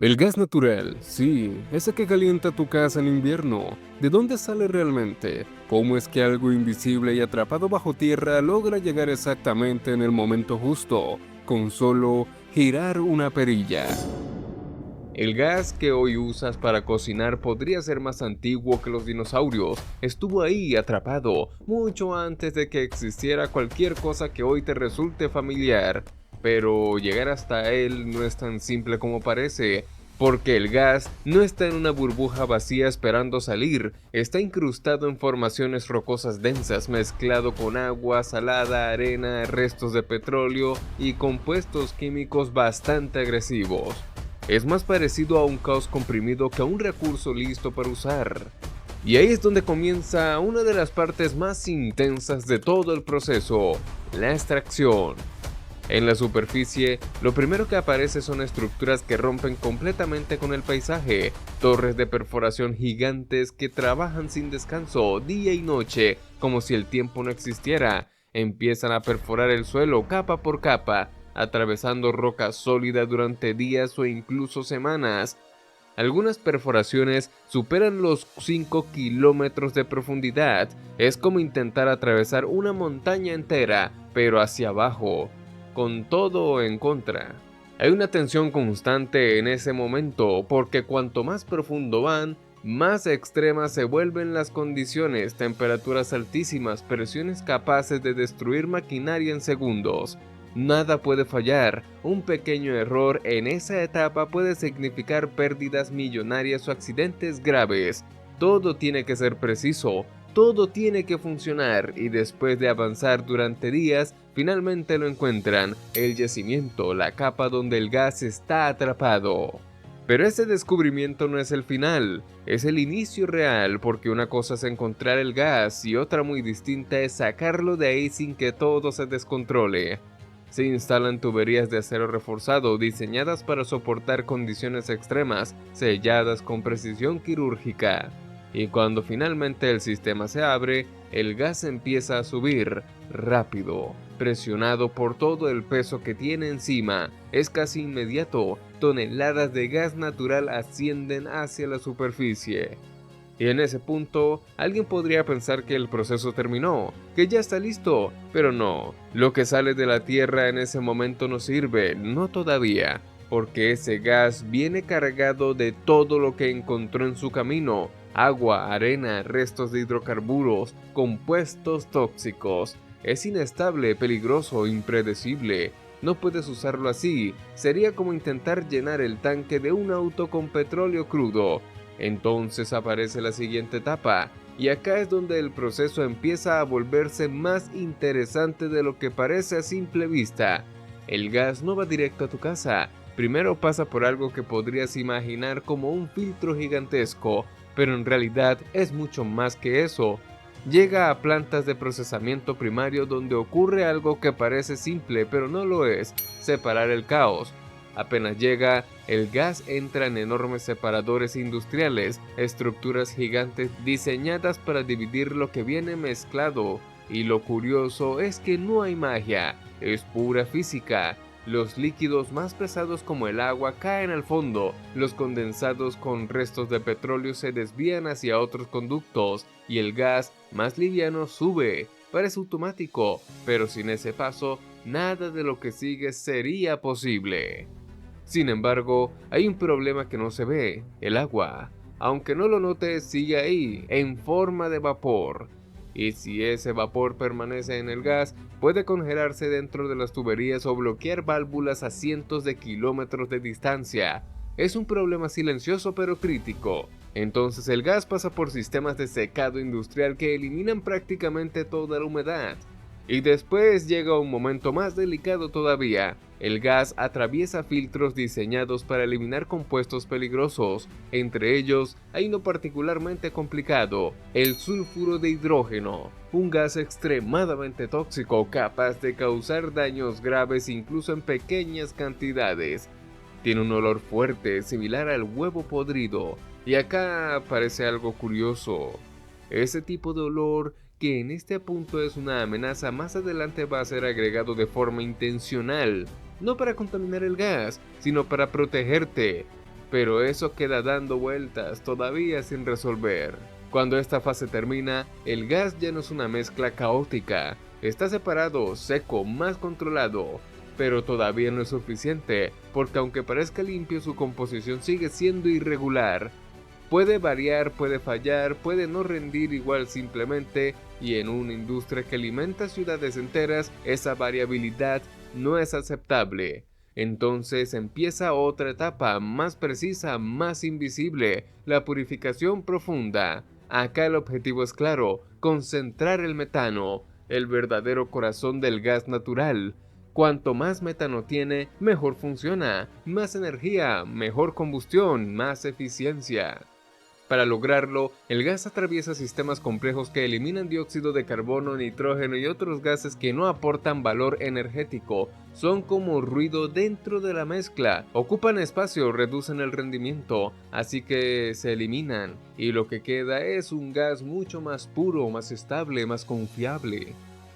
El gas natural, sí, ese que calienta tu casa en invierno. ¿De dónde sale realmente? ¿Cómo es que algo invisible y atrapado bajo tierra logra llegar exactamente en el momento justo, con solo girar una perilla? El gas que hoy usas para cocinar podría ser más antiguo que los dinosaurios. Estuvo ahí atrapado, mucho antes de que existiera cualquier cosa que hoy te resulte familiar. Pero llegar hasta él no es tan simple como parece, porque el gas no está en una burbuja vacía esperando salir, está incrustado en formaciones rocosas densas mezclado con agua, salada, arena, restos de petróleo y compuestos químicos bastante agresivos. Es más parecido a un caos comprimido que a un recurso listo para usar. Y ahí es donde comienza una de las partes más intensas de todo el proceso, la extracción. En la superficie, lo primero que aparece son estructuras que rompen completamente con el paisaje, torres de perforación gigantes que trabajan sin descanso día y noche, como si el tiempo no existiera. Empiezan a perforar el suelo capa por capa, atravesando roca sólida durante días o incluso semanas. Algunas perforaciones superan los 5 kilómetros de profundidad. Es como intentar atravesar una montaña entera, pero hacia abajo, con todo en contra. Hay una tensión constante en ese momento, porque cuanto más profundo van, más extremas se vuelven las condiciones, temperaturas altísimas, presiones capaces de destruir maquinaria en segundos. Nada puede fallar, un pequeño error en esa etapa puede significar pérdidas millonarias o accidentes graves. Todo tiene que ser preciso, todo tiene que funcionar y después de avanzar durante días, finalmente lo encuentran, el yacimiento, la capa donde el gas está atrapado. Pero ese descubrimiento no es el final, es el inicio real, porque una cosa es encontrar el gas y otra muy distinta es sacarlo de ahí sin que todo se descontrole. Se instalan tuberías de acero reforzado diseñadas para soportar condiciones extremas, selladas con precisión quirúrgica. Y cuando finalmente el sistema se abre, el gas empieza a subir, rápido, presionado por todo el peso que tiene encima. Es casi inmediato, toneladas de gas natural ascienden hacia la superficie. Y en ese punto, alguien podría pensar que el proceso terminó, que ya está listo, pero no, lo que sale de la Tierra en ese momento no sirve, no todavía, porque ese gas viene cargado de todo lo que encontró en su camino, agua, arena, restos de hidrocarburos, compuestos tóxicos. Es inestable, peligroso, impredecible. No puedes usarlo así, sería como intentar llenar el tanque de un auto con petróleo crudo. Entonces aparece la siguiente etapa, y acá es donde el proceso empieza a volverse más interesante de lo que parece a simple vista. El gas no va directo a tu casa, primero pasa por algo que podrías imaginar como un filtro gigantesco, pero en realidad es mucho más que eso. Llega a plantas de procesamiento primario donde ocurre algo que parece simple pero no lo es, separar el caos. Apenas llega, el gas entra en enormes separadores industriales, estructuras gigantes diseñadas para dividir lo que viene mezclado. Y lo curioso es que no hay magia, es pura física. Los líquidos más pesados como el agua caen al fondo, los condensados con restos de petróleo se desvían hacia otros conductos y el gas más liviano sube. Parece automático, pero sin ese paso, nada de lo que sigue sería posible. Sin embargo, hay un problema que no se ve, el agua. Aunque no lo notes, sigue ahí, en forma de vapor. Y si ese vapor permanece en el gas, puede congelarse dentro de las tuberías o bloquear válvulas a cientos de kilómetros de distancia. Es un problema silencioso pero crítico. Entonces el gas pasa por sistemas de secado industrial que eliminan prácticamente toda la humedad. Y después llega un momento más delicado todavía. El gas atraviesa filtros diseñados para eliminar compuestos peligrosos. Entre ellos, hay uno particularmente complicado, el sulfuro de hidrógeno, un gas extremadamente tóxico capaz de causar daños graves incluso en pequeñas cantidades. Tiene un olor fuerte, similar al huevo podrido, y acá aparece algo curioso. Ese tipo de olor, que en este punto es una amenaza, más adelante va a ser agregado de forma intencional, no para contaminar el gas, sino para protegerte. pero eso queda dando vueltas todavía sin resolver. Cuando esta fase termina, el gas ya no es una mezcla caótica, está separado, seco, más controlado, pero todavía no es suficiente, porque aunque parezca limpio, su composición sigue siendo irregular. Puede variar, puede fallar, puede no rendir igual simplemente, y en una industria que alimenta ciudades enteras, esa variabilidad no es aceptable. Entonces empieza otra etapa, más precisa, más invisible, la purificación profunda. Acá el objetivo es claro, concentrar el metano, el verdadero corazón del gas natural. Cuanto más metano tiene, mejor funciona, más energía, mejor combustión, más eficiencia. Para lograrlo, el gas atraviesa sistemas complejos que eliminan dióxido de carbono, nitrógeno y otros gases que no aportan valor energético. Son como ruido dentro de la mezcla, ocupan espacio, reducen el rendimiento, así que se eliminan, y lo que queda es un gas mucho más puro, más estable, más confiable.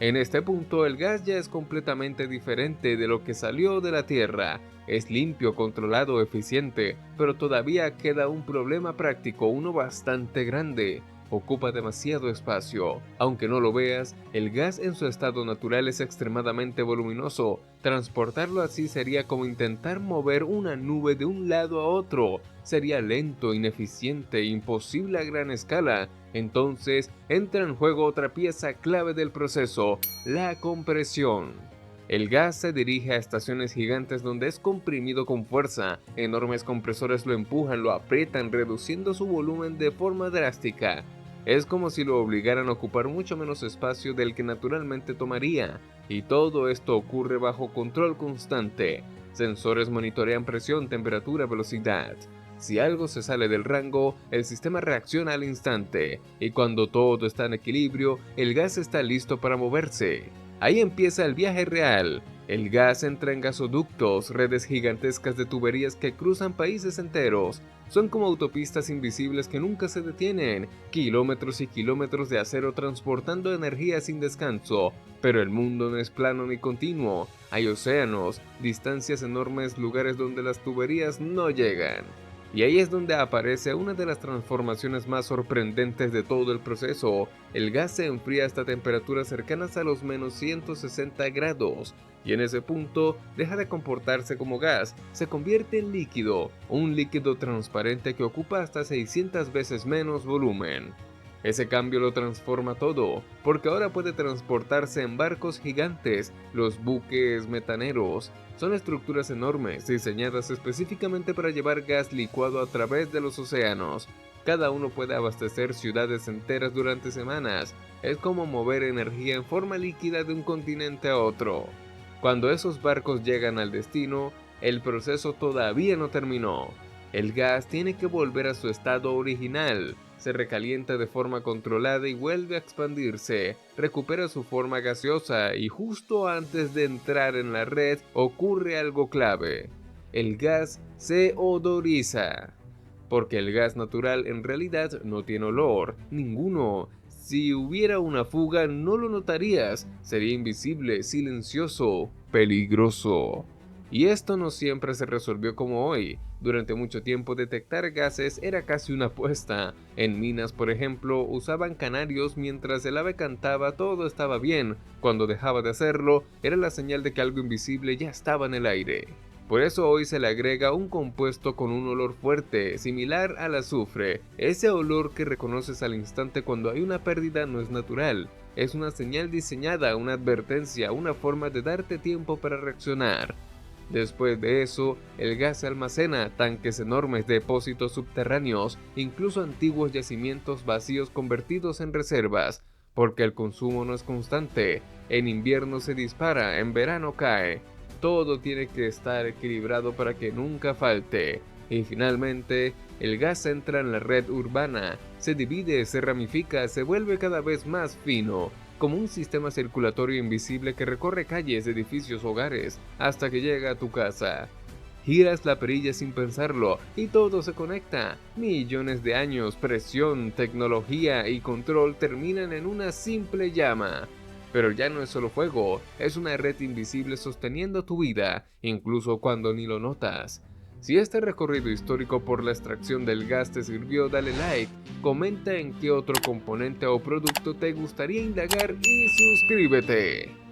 En este punto el gas ya es completamente diferente de lo que salió de la Tierra. Es limpio, controlado, eficiente, pero todavía queda un problema práctico, uno bastante grande. Ocupa demasiado espacio. Aunque no lo veas, el gas en su estado natural es extremadamente voluminoso. Transportarlo así sería como intentar mover una nube de un lado a otro. Sería lento, ineficiente, imposible a gran escala. Entonces entra en juego otra pieza clave del proceso, la compresión. El gas se dirige a estaciones gigantes donde es comprimido con fuerza. Enormes compresores lo empujan, lo aprietan, reduciendo su volumen de forma drástica. Es como si lo obligaran a ocupar mucho menos espacio del que naturalmente tomaría, y todo esto ocurre bajo control constante. Sensores monitorean presión, temperatura, velocidad. Si algo se sale del rango, el sistema reacciona al instante, y cuando todo está en equilibrio, el gas está listo para moverse. Ahí empieza el viaje real. El gas entra en gasoductos, redes gigantescas de tuberías que cruzan países enteros. Son como autopistas invisibles que nunca se detienen, kilómetros y kilómetros de acero transportando energía sin descanso. Pero el mundo no es plano ni continuo. Hay océanos, distancias enormes, lugares donde las tuberías no llegan. Y ahí es donde aparece una de las transformaciones más sorprendentes de todo el proceso. El gas se enfría hasta temperaturas cercanas a los menos 160 grados, y en ese punto deja de comportarse como gas, se convierte en líquido, un líquido transparente que ocupa hasta 600 veces menos volumen. Ese cambio lo transforma todo, porque ahora puede transportarse en barcos gigantes, los buques metaneros. Son estructuras enormes, diseñadas específicamente para llevar gas licuado a través de los océanos. Cada uno puede abastecer ciudades enteras durante semanas. Es como mover energía en forma líquida de un continente a otro. Cuando esos barcos llegan al destino, el proceso todavía no terminó. El gas tiene que volver a su estado original. Se recalienta de forma controlada y vuelve a expandirse, recupera su forma gaseosa y justo antes de entrar en la red ocurre algo clave. El gas se odoriza. Porque el gas natural en realidad no tiene olor, ninguno. Si hubiera una fuga no lo notarías, sería invisible, silencioso, peligroso. Y esto no siempre se resolvió como hoy. Durante mucho tiempo detectar gases era casi una apuesta. En minas, por ejemplo, usaban canarios mientras el ave cantaba, todo estaba bien. Cuando dejaba de hacerlo, era la señal de que algo invisible ya estaba en el aire. Por eso hoy se le agrega un compuesto con un olor fuerte, similar al azufre. Ese olor que reconoces al instante cuando hay una pérdida no es natural. Es una señal diseñada, una advertencia, una forma de darte tiempo para reaccionar. Después de eso, el gas se almacena, tanques enormes, depósitos subterráneos, incluso antiguos yacimientos vacíos convertidos en reservas, porque el consumo no es constante. En invierno se dispara, en verano cae. Todo tiene que estar equilibrado para que nunca falte. Y finalmente, el gas entra en la red urbana, se divide, se ramifica, se vuelve cada vez más fino, como un sistema circulatorio invisible que recorre calles, edificios, hogares, hasta que llega a tu casa. Giras la perilla sin pensarlo y todo se conecta. Millones de años, presión, tecnología y control terminan en una simple llama. Pero ya no es solo fuego, es una red invisible sosteniendo tu vida, incluso cuando ni lo notas. Si este recorrido histórico por la extracción del gas te sirvió, dale like, comenta en qué otro componente o producto te gustaría indagar y suscríbete.